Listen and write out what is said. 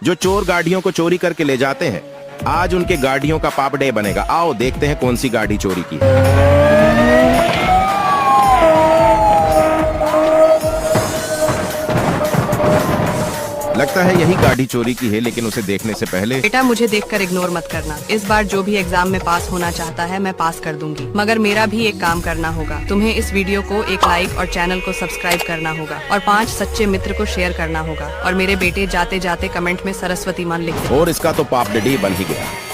जो चोर गाड़ियों को चोरी करके ले जाते हैं, आज उनके गाड़ियों का पाप डे बनेगा। आओ देखते हैं कौन सी गाड़ी चोरी की है। लगता है यही गाड़ी चोरी की है, लेकिन उसे देखने से पहले बेटा, मुझे देखकर इग्नोर मत करना। इस बार जो भी एग्जाम में पास होना चाहता है मैं पास कर दूंगी, मगर मेरा भी एक काम करना होगा। तुम्हें इस वीडियो को एक लाइक और चैनल को सब्सक्राइब करना होगा और 5 सच्चे मित्र को शेयर करना होगा। और मेरे बेटे जाते जाते कमेंट में सरस्वती मान लिख दे। और इसका तो पाप डे बन ही गया।